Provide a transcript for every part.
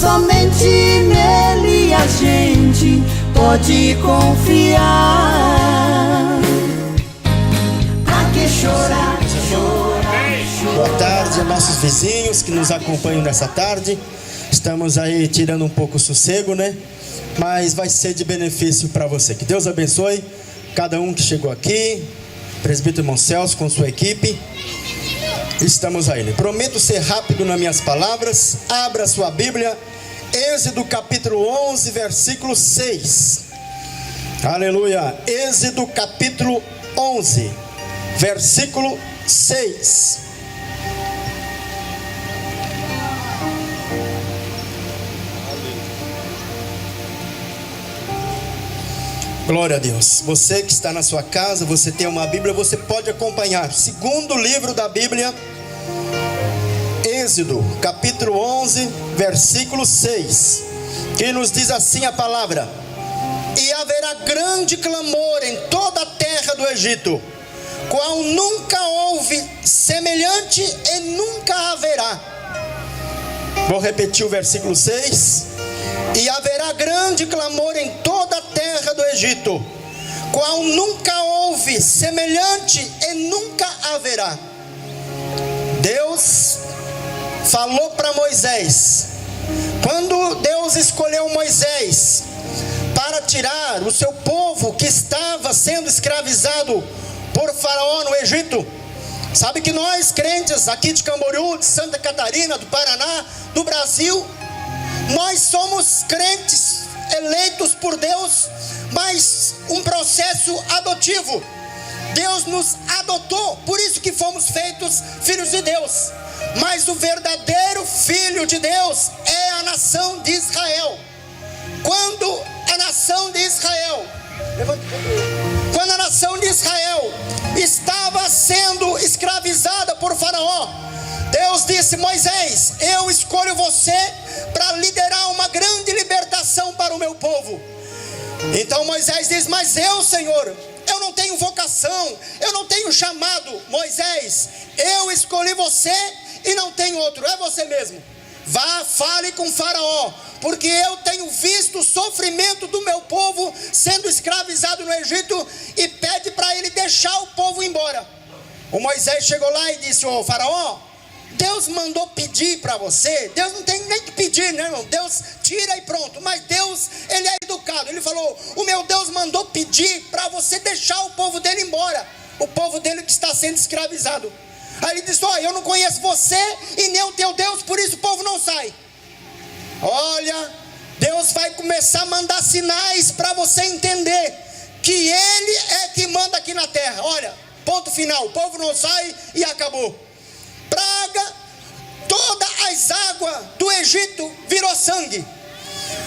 somente nele a gente pode confiar. Pra que chorar, chorar, chorar? Boa tarde a nossos vizinhos que nos acompanham nessa tarde. Estamos aí tirando um pouco o sossego, né? Mas vai ser de benefício para você. Que Deus abençoe cada um que chegou aqui. Presbítero irmão Celso com sua equipe. Estamos aí, né? Prometo ser rápido nas minhas palavras. Abra sua Bíblia, Êxodo capítulo 11, versículo 6. Aleluia. Êxodo capítulo 11, versículo 6. Glória a Deus. Você que está na sua casa, você tem uma Bíblia, você pode acompanhar. Segundo livro da Bíblia, Êxodo, capítulo 11, versículo 6, que nos diz assim a palavra: e haverá grande clamor em toda a terra do Egito, qual nunca houve semelhante e nunca haverá. Vou repetir o versículo 6. E haverá grande clamor em toda a terra do Egito, qual nunca houve semelhante e nunca haverá. Deus falou para Moisés. Quando Deus escolheu Moisés para tirar o seu povo que estava sendo escravizado por Faraó no Egito, sabe que nós crentes aqui de Camboriú, de Santa Catarina, do Paraná, do Brasil, nós somos crentes eleitos por Deus, mas um processo adotivo. Deus nos adotou, por isso que fomos feitos filhos de Deus. Mas o verdadeiro filho de Deus é a nação de Israel. Quando a nação de Israel estava sendo escravizada por Faraó, Deus disse: Moisés, eu escolho você para liderar uma grande libertação para o meu povo. Então Moisés diz: mas eu, Senhor, eu não tenho vocação, eu não tenho chamado. Moisés, eu escolhi você e não tem outro, é você mesmo. Vá, fale com Faraó, porque eu tenho visto o sofrimento do meu povo sendo escravizado no Egito, e pede para ele deixar o povo embora. O Moisés chegou lá e disse: ô Faraó, Deus mandou pedir para você. Deus não tem nem que pedir, né, irmão? Deus tira e pronto. Mas Deus, ele é educado. Ele falou: o meu Deus mandou pedir para você deixar o povo dele embora, o povo dele que está sendo escravizado. Aí ele disse: ó, eu não conheço você e nem o teu Deus, por isso o povo não sai. Olha, Deus vai começar a mandar sinais para você entender que ele é que manda aqui na terra. Olha, ponto final, o povo não sai e acabou. Praga, todas as águas do Egito virou sangue.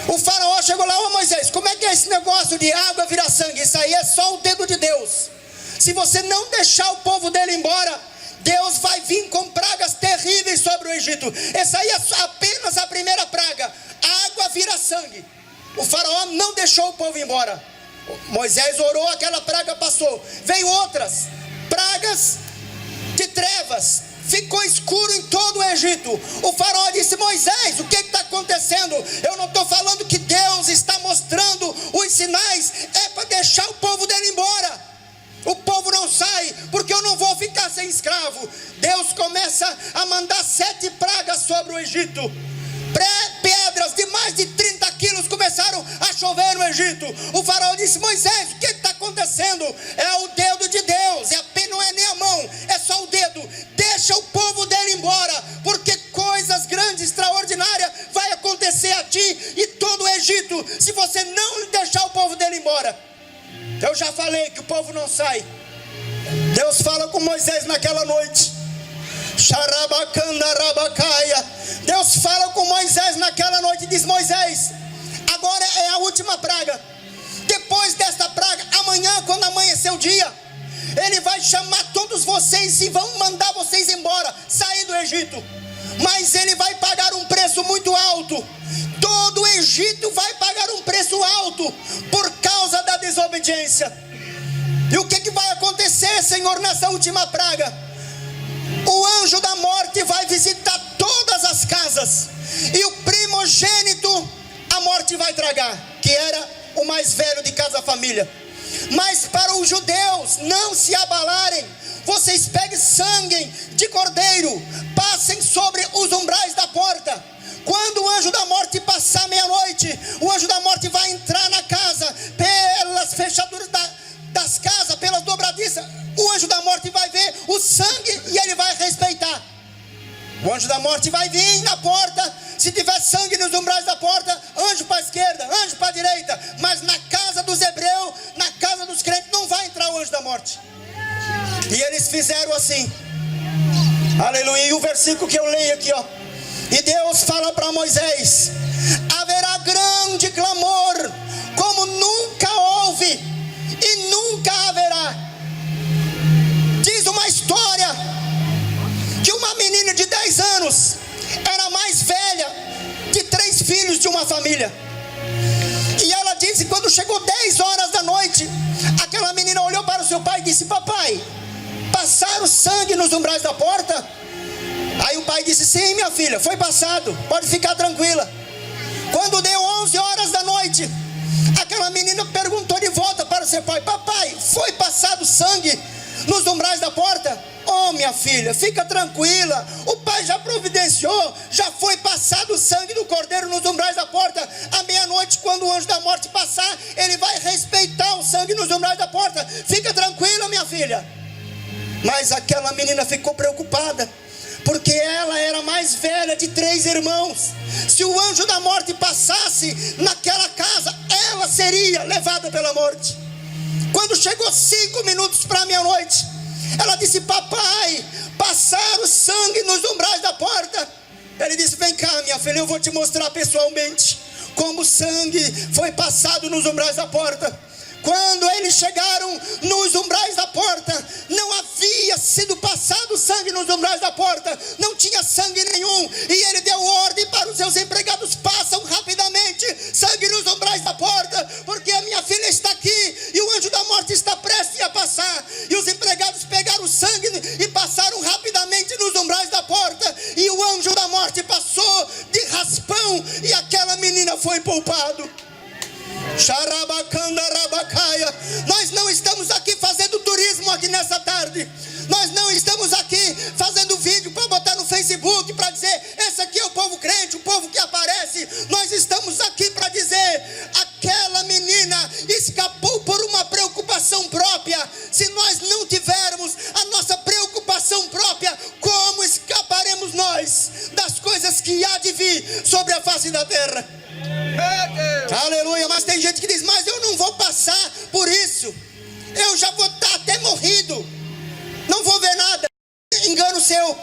O Faraó chegou lá: ô Moisés, como é que é esse negócio de água virar sangue? Isso aí é só o dedo de Deus. Se você não deixar o povo dele embora, Deus vai vir com pragas terríveis sobre o Egito. Essa aí é apenas a primeira praga. A água vira sangue. O Faraó não deixou o povo embora. Moisés orou, aquela praga passou. Veio outras pragas de trevas. Ficou escuro em todo o Egito. O Faraó disse: Moisés, o que está acontecendo? Eu não estou falando que Deus está mostrando os sinais, é para deixar o povo dele embora. O povo não sai, porque eu não vou ficar sem escravo. Deus começa a mandar 7 pragas sobre o Egito. Pedras de mais de 30 quilos começaram a chover no Egito. O Faraó disse: Moisés, o que está acontecendo? É o dedo de Deus, não é nem a mão, é só o dedo. Deixa o povo dele embora, porque coisas grandes, extraordinárias vai acontecer a ti e todo o Egito, se você não deixar o povo dele embora. Eu já falei que o povo não sai. Deus fala com Moisés naquela noite. Deus fala com Moisés naquela noite e diz: Moisés, agora é a última praga. Depois desta praga, amanhã, quando amanhecer o dia, ele vai chamar todos vocês e vão mandar vocês embora, sair do Egito. Mas ele vai pagar um preço muito alto. Todo o Egito vai pagar um preço alto por causa da desobediência. E o que vai acontecer, Senhor, nessa última praga? o anjo da morte vai visitar todas as casas, e o primogênito a morte vai tragar, que era o mais velho de cada família. Mas para os judeus não se abalarem, vocês peguem sangue de cordeiro, passem sobre os umbrais da porta. Quando o anjo da morte passar meia-noite, o anjo da morte vai entrar na casa, pelas fechaduras das casas, pelas dobradiças. O anjo da morte vai ver o sangue e ele vai respeitar. O anjo da morte vai vir na porta. Se tiver sangue nos umbrais da porta, anjo para a esquerda, anjo para a direita. Mas na casa dos hebreus, na casa dos crentes, não vai entrar o anjo da morte. E eles fizeram assim. Aleluia. E o versículo que eu leio aqui, ó. E Deus fala para Moisés: haverá grande clamor, como nunca houve e nunca haverá. Diz uma história que uma menina de 10 anos era a mais velha de 3 filhos de uma família. E ela disse, quando chegou 10 horas da noite, aquela menina olhou para o seu pai e disse: papai, passaram sangue nos umbrais da porta? Aí o pai disse: sim, minha filha, foi passado, pode ficar tranquila. Quando deu 11 horas da noite, aquela menina perguntou de volta para o seu pai: papai, foi passado sangue nos umbrais da porta? Oh, minha filha, fica tranquila, o pai já providenciou, já foi passado o sangue do cordeiro nos umbrais da porta. À meia-noite, quando o anjo da morte passar, ele vai respeitar o sangue nos umbrais da porta. Fica tranquila, minha filha. Mas aquela menina ficou preocupada, porque ela era a mais velha de 3 irmãos. Se o anjo da morte passasse naquela casa, ela seria levada pela morte. Quando chegou 5 minutos para meia-noite, ela disse: papai, passaram sangue nos umbrais da porta. Ele disse: vem cá, minha filha, eu vou te mostrar pessoalmente como o sangue foi passado nos umbrais da porta. Quando eles chegaram nos umbrais da porta, não havia sido passado sangue nos umbrais da porta, não tinha sangue nenhum. E ele deu ordem para os seus empregados: passam rapidamente sangue nos umbrais da porta, porque a minha filha está aqui e o anjo da morte está prestes a passar. E os empregados pegaram o sangue e passaram rapidamente nos umbrais da porta, e o anjo da morte passou de raspão, e aquela menina foi poupada. Nós não estamos aqui fazendo turismo aqui nessa tarde. Nós não estamos aqui fazendo vídeo para botar no Facebook, para dizer: esse aqui é o povo crente, o povo que aparece. Nós estamos aqui para dizer: aquela menina escapou por uma preocupação própria. Se nós não tivermos a nossa preocupação própria, como escaparemos nós das coisas que há de vir sobre a face da terra? Aleluia. Mas tem gente que diz: mas eu não vou passar por isso, eu já vou estar até morrido, não vou ver nada. Engano seu,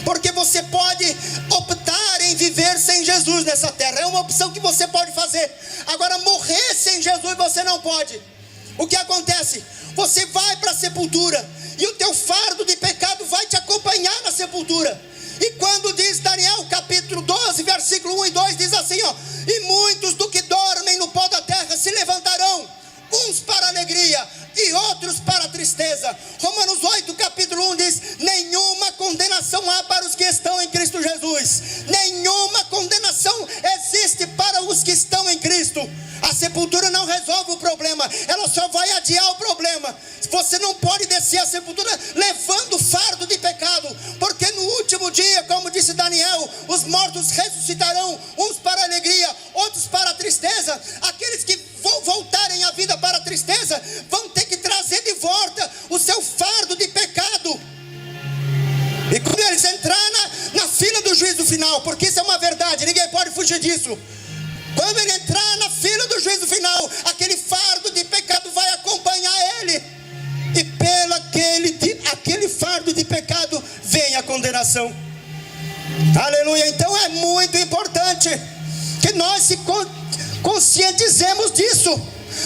porque você pode optar em viver sem Jesus nessa terra, é uma opção que você pode fazer. Agora, morrer sem Jesus você não pode. O que acontece? Você vai para a sepultura, e o teu fardo de pecado vai te acompanhar na sepultura. E quando diz Daniel capítulo 12, versículo 1 e 2, diz assim, ó: e muitos do que dormem no pó da terra se levantarão, uns para alegria e outros para tristeza. Romanos 8, capítulo 1 diz: nenhuma condenação há para os que estão em Cristo Jesus. Nenhuma condenação existe para os que estão em Cristo. A sepultura não resolve o problema, ela só vai adiar o problema. Você não pode descer a sepultura levando fardo de pecado, porque no último dia, como disse Daniel, os mortos ressuscitarão, uns para alegria, outros para tristeza. Aqueles que voltarem a vida para a tristeza vão ter que trazer de volta o seu fardo de pecado. E quando eles entrarem na fila do juízo final, porque isso é uma verdade, ninguém pode fugir disso. Quando ele entrar na fila do juízo final, aquele fardo de pecado vai acompanhar ele, e pelo aquele fardo de pecado vem a condenação. Aleluia. Então é muito importante que nós se conscientizemos disso.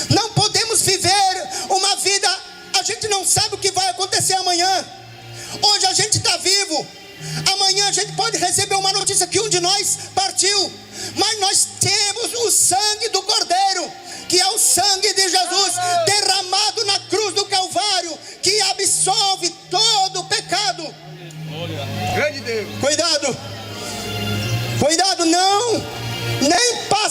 Não podemos viver uma vida, a gente não sabe o que vai acontecer amanhã. Hoje a gente está vivo, amanhã a gente pode receber uma notícia que um de nós partiu. Mas nós temos o sangue do Cordeiro, que é o sangue de Jesus derramado na cruz do Calvário, que absolve todo o pecado.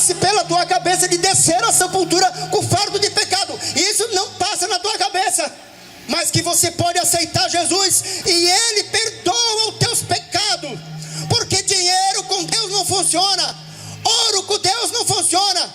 passe pela tua cabeça de descer à sepultura com fardo de pecado. Isso não passa na tua cabeça. Mas que você pode aceitar Jesus e Ele perdoa os teus pecados. Porque dinheiro com Deus não funciona. Ouro com Deus não funciona.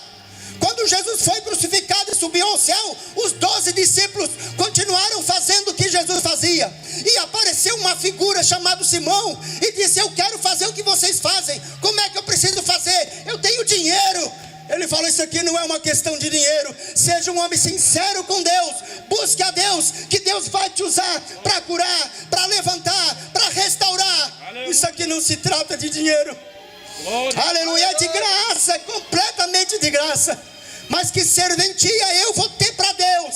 Quando Jesus foi crucificado e subiu ao céu, os 12 discípulos continuaram fazendo o que Jesus fazia. E apareceu uma figura chamada Simão e disse: eu quero fazer o que vocês fazem. Como é que eu preciso fazer? Eu tenho dinheiro. Ele falou: isso aqui não é uma questão de dinheiro. Seja um homem sincero com Deus. Busque a Deus, que Deus vai te usar para curar, para levantar, para restaurar. Aleluia. Isso aqui não se trata de dinheiro. Aleluia, é de graça, completamente de graça. Mas que serventia eu vou ter para Deus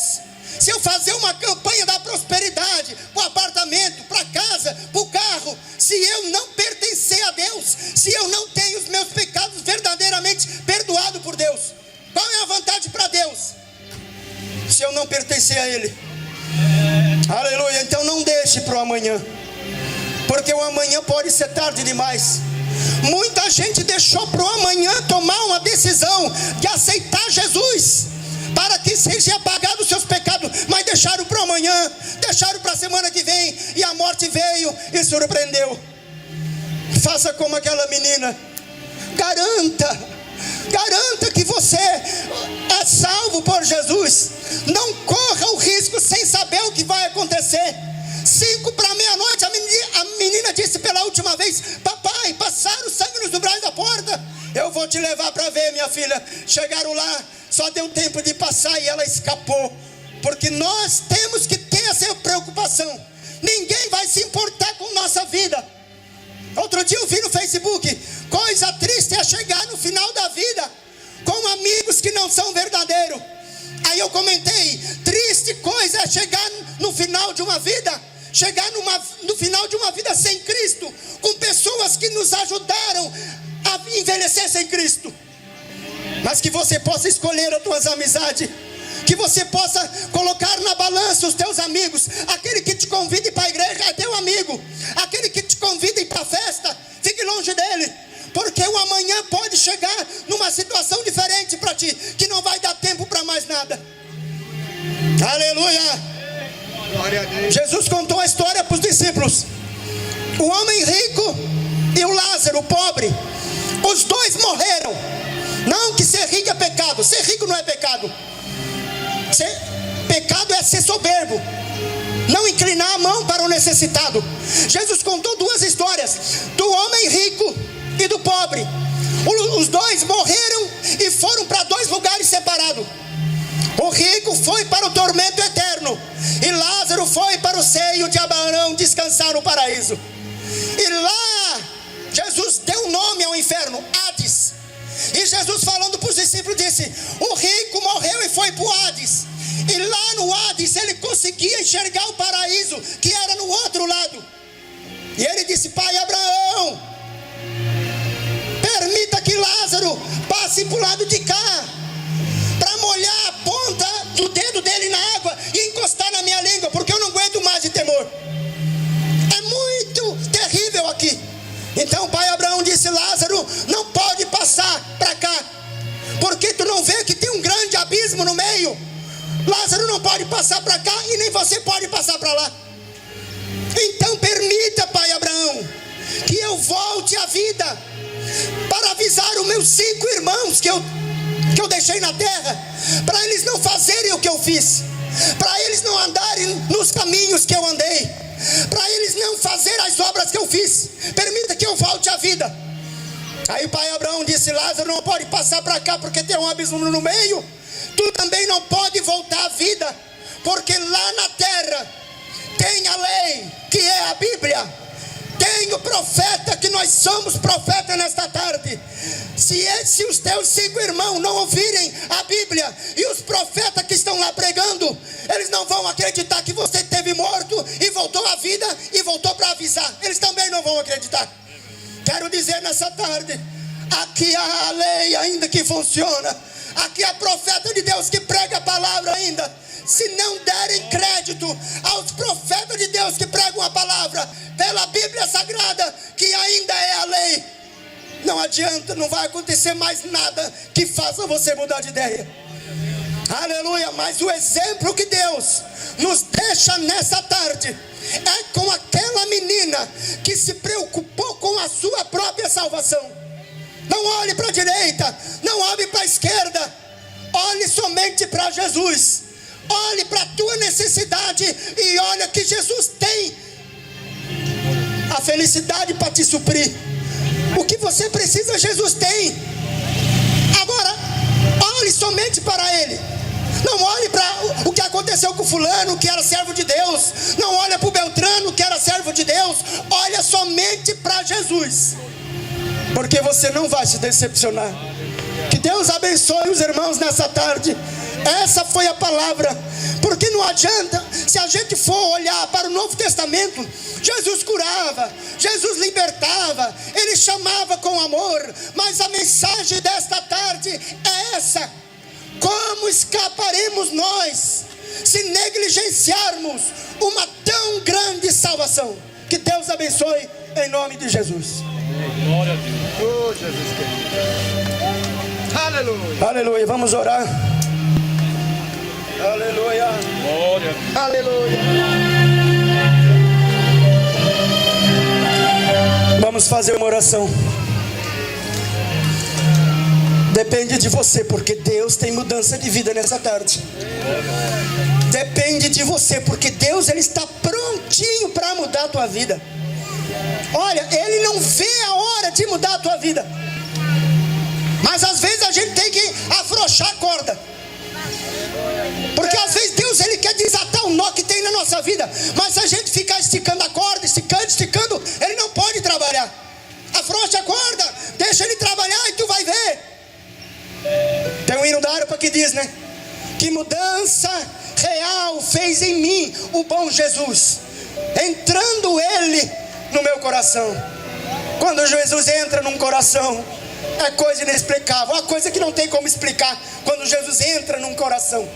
se eu fazer uma campanha da prosperidade, para o apartamento, para a casa, para o carro, se eu não pertencer a Deus, se eu não tenho os meus pecados verdadeiramente perdoados por Deus? Qual é a vantagem para Deus se eu não pertencer a Ele? Aleluia. Então não deixe para o amanhã, porque o amanhã pode ser tarde demais. Muita gente deixou para o amanhã tomar uma decisão de aceitar Jesus, para que seja apagado os seus pecados, mas deixaram para amanhã, deixaram para a semana que vem, e a morte veio e surpreendeu. Faça como aquela menina. Garanta que você é salvo por Jesus. Não corra o risco sem saber o que vai acontecer. 5 para meia-noite, a menina disse pela última vez: papai, passaram sangue nos umbrais da porta. Eu vou te levar para ver, minha filha. Chegaram lá, só deu tempo de passar e ela escapou. Porque nós temos que ter essa preocupação. Ninguém vai se importar com nossa vida. Outro dia eu vi no Facebook: coisa triste é chegar no final da vida com amigos que não são verdadeiros. Aí eu comentei: triste coisa é chegar no final de uma vida, chegar no final de uma vida sem Cristo, com pessoas que nos ajudaram a envelhecer sem Cristo. Mas que você possa escolher as tuas amizades, que você possa colocar na balança os teus amigos. Aquele que te convida para a igreja é teu amigo. Aquele que te convida para a festa, fique longe dele, porque o amanhã pode chegar numa situação diferente para ti, que não vai dar tempo para mais nada. Aleluia. Jesus contou a história para os discípulos. O homem rico e o Lázaro, o pobre, os dois morreram. Não que ser rico é pecado. Ser rico não é pecado. Pecado é ser soberbo, não inclinar a mão para o necessitado. Jesus contou 2 histórias: do homem rico e do pobre. Os dois morreram e foram para 2 lugares separados. O rico foi para o tormento eterno, e Lázaro foi para o seio de Abraão descansar no paraíso. E lá Jesus deu nome ao inferno, Hades. E Jesus, falando para os discípulos, disse: o rico morreu e foi para o Hades. E lá no Hades ele conseguia enxergar o paraíso, que era no outro lado. E ele disse: pai Abraão, permita que Lázaro passe para o lado de cá, para molhar a ponta do dedo dele na água e encostar na minha língua, porque eu não aguento mais de temor. É muito terrível aqui. Então pai Abraão disse: Lázaro não pode passar para cá, porque tu não vê que tem um grande abismo no meio. Lázaro não pode passar para cá e nem você pode passar para lá. Então permita, pai Abraão, que eu volte à vida, para avisar os meus 5 irmãos que eu deixei na terra, para eles não fazerem o que eu fiz, para eles não andarem nos caminhos que eu andei, para eles não fazerem as obras que eu fiz. Permita que eu volte à vida. Aí o pai Abraão disse: Lázaro não pode passar para cá porque tem um abismo no meio. Tu também não pode voltar à vida, porque lá na terra tem a lei, que é a Bíblia. Tem o profeta, que nós somos profeta nesta tarde. Se os teus 5 irmãos não ouvirem a Bíblia, e os profetas que estão lá pregando, eles não vão acreditar que você esteve morto e voltou à vida e voltou para avisar. Eles também não vão acreditar. Quero dizer nessa tarde, aqui há a lei ainda que funciona. Aqui há profeta de Deus que prega a palavra ainda. Se não derem crédito aos profetas de Deus que pregam a palavra pela Bíblia Sagrada, que ainda é a lei, não adianta, não vai acontecer mais nada que faça você mudar de ideia. Aleluia. Mas o exemplo que Deus nos deixa nessa tarde é com aquela menina que se preocupou com a sua própria salvação. Não olhe para a direita, não olhe para a esquerda, olhe somente para Jesus. Olhe para a tua necessidade e olha que Jesus tem a felicidade para te suprir. O que você precisa, Jesus tem. Agora, olhe somente para Ele. Não olhe para o que aconteceu com fulano, que era servo de Deus. Não olhe para o Beltrano, que era servo de Deus. Olha somente para Jesus, porque você não vai se decepcionar. Que Deus abençoe os irmãos nessa tarde. Essa foi a palavra. Porque não adianta, se a gente for olhar para o Novo Testamento, Jesus curava, Jesus libertava, Ele chamava com amor. Mas a mensagem desta tarde é essa: como escaparemos nós se negligenciarmos uma tão grande salvação? Que Deus abençoe em nome de Jesus. Glória a Deus. Oh, Jesus querido. Aleluia. Aleluia. Vamos orar. Aleluia. Glória a Deus. Aleluia. Vamos fazer uma oração. Depende de você, porque Deus tem mudança de vida nessa tarde. Depende de você, porque Deus, Ele está prontinho para mudar a tua vida. Olha, Ele não vê a hora de mudar a tua vida. Mas às vezes a gente tem que afrouxar a corda. Porque às vezes Deus, Ele quer desatar o nó que tem na nossa vida. Mas se a gente ficar esticando a corda, esticando, Ele não pode trabalhar. Afrouxa a corda, deixa Ele trabalhar e tu vai ver. Tem um hino da harpa que diz, né? Que mudança real fez em mim o bom Jesus, entrando Ele no meu coração. Quando Jesus entra num coração, é coisa inexplicável, uma coisa que não tem como explicar. Quando Jesus entra num coração,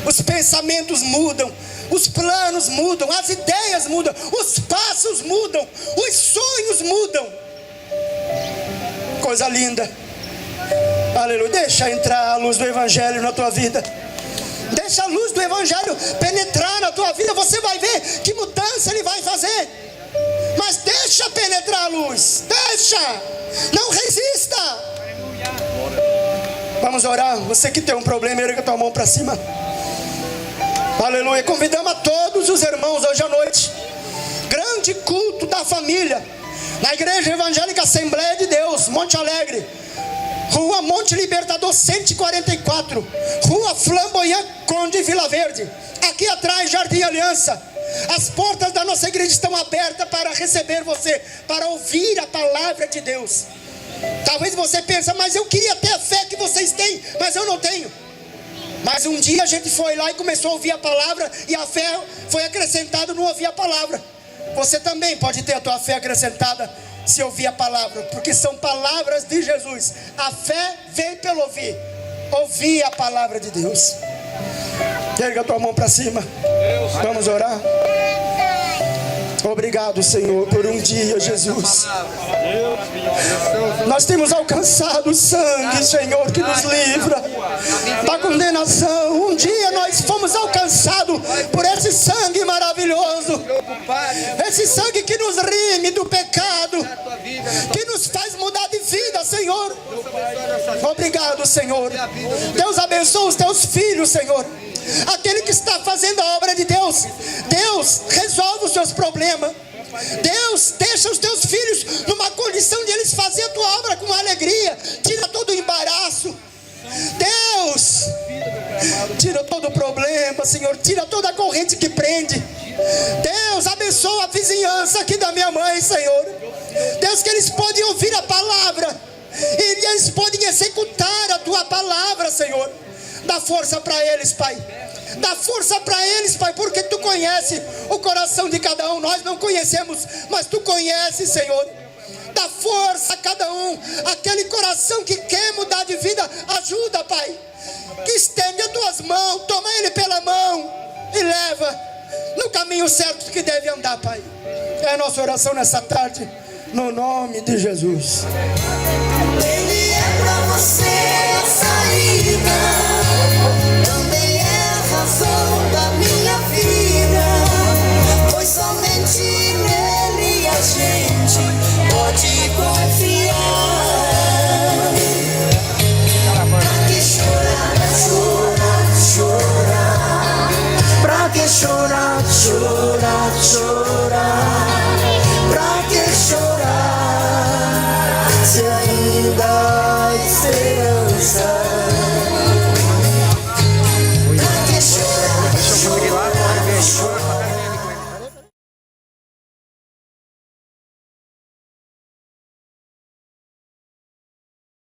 os pensamentos mudam, os planos mudam, as ideias mudam, os passos mudam, os sonhos mudam. Coisa linda. Aleluia. Deixa entrar a luz do Evangelho na tua vida. Deixa a luz do Evangelho penetrar na tua vida. Você vai ver que mudança Ele vai fazer. Mas deixa penetrar a luz. Deixa. Não resista. Vamos orar. Você que tem um problema, erga a tua mão para cima. Aleluia. Convidamos a todos os irmãos hoje à noite. Grande culto da família na Igreja Evangélica Assembleia de Deus, Monte Alegre, Rua Monte Libertador 144, Rua Flamboyant Conde, Vila Verde. Aqui atrás, Jardim Aliança. As portas da nossa igreja estão abertas para receber você, para ouvir a palavra de Deus. Talvez você pense, mas eu queria ter a fé que vocês têm, mas eu não tenho. Mas um dia a gente foi lá e começou a ouvir a palavra, e a fé foi acrescentada no ouvir a palavra. Você também pode ter a tua fé acrescentada se ouvir a palavra, porque são palavras de Jesus. A fé vem pelo ouvir. Ouvir a palavra de Deus. Erga a tua mão para cima. Vamos orar. Obrigado, Senhor, por um dia, Jesus. Nós temos alcançado o sangue, Senhor, que nos livra da condenação. Um dia nós fomos alcançados por esse sangue maravilhoso. Esse sangue que nos rime do pecado, que nos faz mudar de vida, Senhor. Obrigado, Senhor. Deus abençoe os teus filhos, Senhor. Aquele que está fazendo a obra de Deus, Deus resolve os seus problemas. Deus deixa os teus filhos numa condição de eles fazerem a tua obra com alegria. Tira todo o embaraço. Deus tira todo o problema, Senhor. Tira toda a corrente que prende. Deus abençoa a vizinhança aqui da minha mãe, Senhor. Deus, que eles podem ouvir a palavra e eles podem executar a tua palavra, Senhor. Dá força para eles, Pai. Dá força para eles, Pai, porque Tu conheces o coração de cada um. Nós não conhecemos, mas Tu conheces, Senhor. Dá força a cada um. Aquele coração que quer mudar de vida, ajuda, Pai. Que estende as Tuas mãos, toma ele pela mão e leva no caminho certo que deve andar, Pai. É a nossa oração nessa tarde, no nome de Jesus. Ele é pra você a saída, também é a razão da minha vida, pois somente nele a gente pode confiar. Pra que chorar, chorar, chorar? Pra que chorar, chorar, chorar?